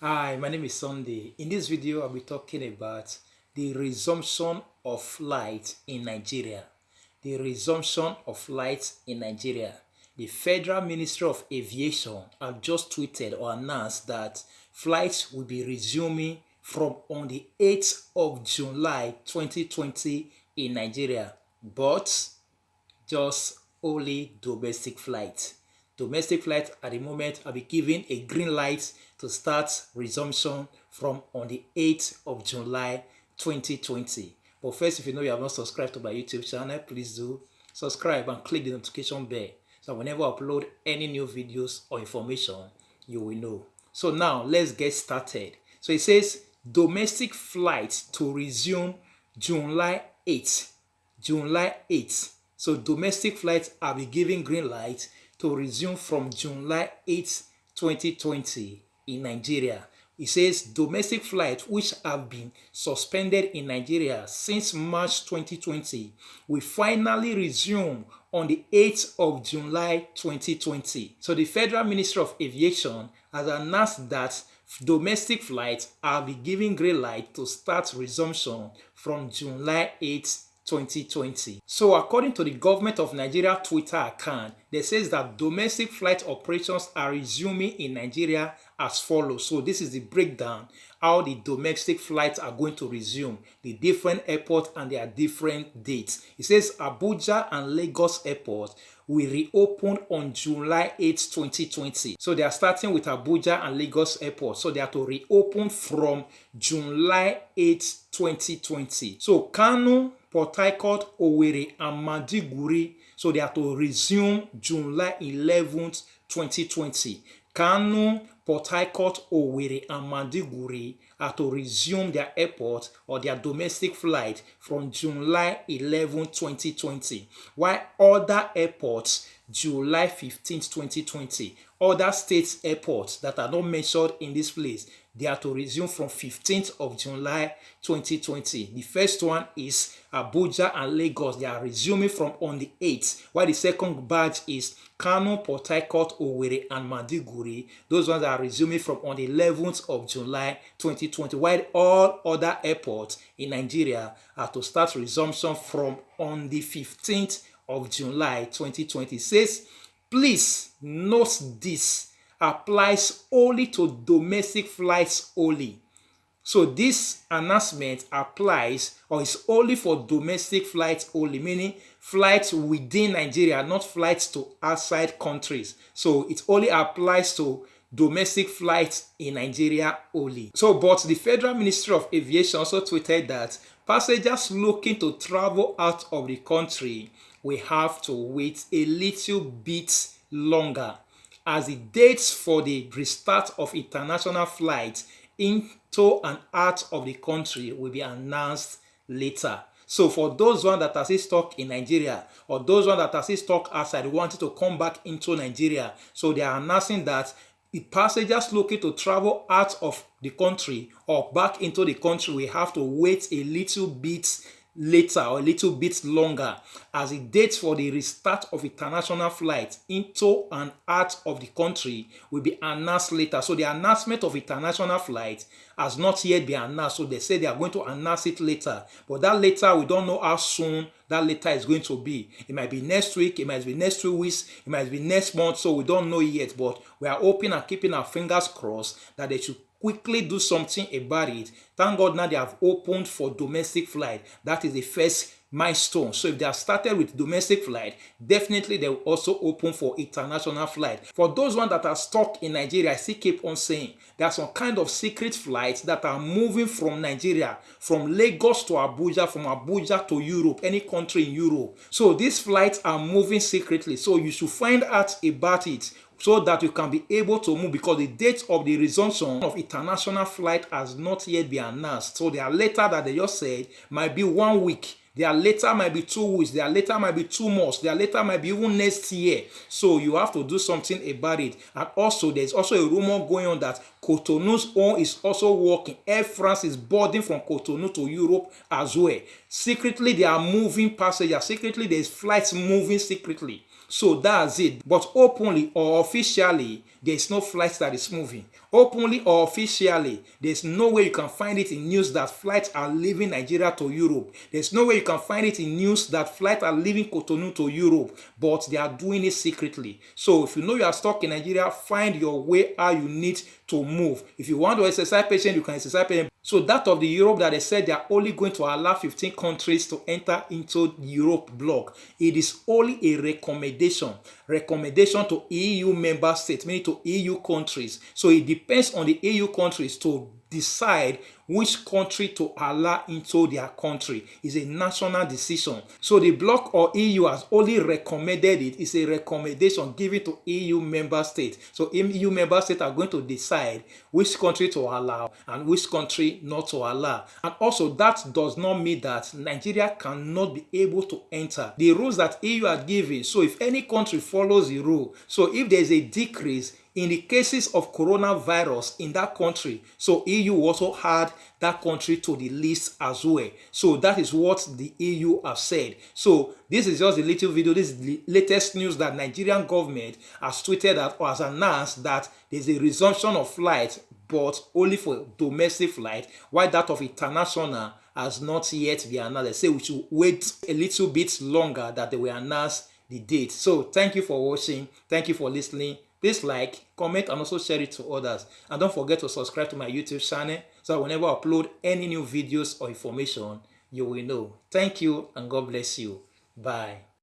Hi, my name is Sunday. In this video, I'll be talking about the resumption of flight in Nigeria. The resumption of flight in Nigeria. The Federal Ministry of Aviation have just tweeted or announced that flights will be resuming from on the 8th of July 2020 in Nigeria, but just only domestic flights. Domestic flights at the moment have been given a green light to start resumption from on the 8th of July 2020. But first, if you know you have not subscribed to my YouTube channel, please do subscribe and click the notification bell so whenever I upload any new videos or information, you will know. So now let's get started. So it says domestic flights to resume July 8th. July 8th. So domestic flights are be given green light to resume from July 8th, 2020 in Nigeria. It says domestic flights which have been suspended in Nigeria since March 2020 will finally resume on the 8th of July 2020. So the Federal Ministry of Aviation has announced that domestic flights are be given green light to start resumption from July 8th, 2020. So according to the government of Nigeria Twitter account, they says that domestic flight operations are resuming in Nigeria as follows. So this is the breakdown how the domestic flights are going to resume, the different airports and their different dates. It says Abuja and Lagos airport will reopen on July 8, 2020. So they are starting with Abuja and Lagos airport. So they are to reopen from July 8, 2020. So Kano, Port Harcourt, Owerri, and Maiduguri. So they are to resume July 11th, 2020. Kano, Port Harcourt, Owerri, and Maiduguri are to resume their airport or their domestic flight from July 11, 2020, while other airports, July 15, 2020. Other states' airports that are not mentioned in this place, they are to resume from 15th of July 2020. The first one is Abuja and Lagos. They are resuming from on the 8th, while the second batch is Kano, Port Harcourt, Owerri, and Maiduguri. Those ones are resuming from on the 11th of July 2020, while all other airports in Nigeria are to start resumption from on the 15th of July 2020. It says, please note this applies only to domestic flights only. So this announcement applies or is only for domestic flights only, meaning flights within Nigeria, not flights to outside countries. So it only applies to domestic flights in Nigeria only. So, but the Federal Ministry of Aviation also tweeted that passengers looking to travel out of the country will have to wait a little bit longer, as the dates for the restart of international flights into and out of the country will be announced later. So for those ones that are still stuck in Nigeria or those ones that are still stuck outside wanting to come back into Nigeria, so they are announcing that the passengers looking to travel out of the country or back into the country will have to wait a little bit later or a little bit longer, as the date for the restart of international flights into and out of the country will be announced later. So the announcement of international flights has not yet been announced. So they say they are going to announce it later. But that later, we don't know how soon that later is going to be. It might be next week, it might be next 2 weeks, it might be next month. So we don't know yet. But we are hoping and keeping our fingers crossed that they should quickly do something about it. Thank God now they have opened for domestic flight. That is the first milestone. So if they have started with domestic flight, definitely they will also open for international flight. For those ones that are stuck in Nigeria, I still keep on saying there are some kind of secret flights that are moving from Nigeria, from Lagos to Abuja, from Abuja to Europe, any country in Europe. So these flights are moving secretly. So you should find out about it so that you can be able to move, because the date of the resumption of international flight has not yet been announced. So their letter that they just said might be 1 week. Their later might be 2 weeks. Their later might be 2 months. Their later might be even next year. So you have to do something about it. And also, there's also a rumor going on that Cotonou's own is also working. Air France is boarding from Cotonou to Europe as well. Secretly, they are moving passengers. Secretly, there's flights moving secretly. So that's it. But openly or officially, there's no flight that is moving. Openly or officially, there's no way you can find it in news that flights are leaving Nigeria to Europe. There's no way you can find it in news that flights are leaving Cotonou to Europe, but they are doing it secretly. So if you know you are stuck in Nigeria, find your way how you need to move. If you want to exercise patience, you can exercise patience. So that of the Europe that they said they are only going to allow 15 countries to enter into the Europe bloc, it is only a recommendation to EU member states, meaning to EU countries. So it depends on the EU countries to decide which country to allow into their country. It's a national decision. So the bloc or EU has only recommended it. It's a recommendation given to EU member states. So EU member states are going to decide which country to allow and which country not to allow. And also that does not mean that Nigeria cannot be able to enter the rules that EU are giving. So if any country follows the rule, so if there's a decrease in the cases of coronavirus in that country, so EU also had that country to the list as well. So that is what the EU have said. So this is just a little video. This is the latest news that Nigerian government has tweeted that or has announced that there's a resumption of flight, but only for domestic flight, while that of international has not yet been announced. They say we should wait a little bit longer that they will announce the date. So thank you for watching. Thank you for listening. Please like, comment, and also share it to others. And don't forget to subscribe to my YouTube channel so whenever I upload any new videos or information, you will know. Thank you and God bless you. Bye.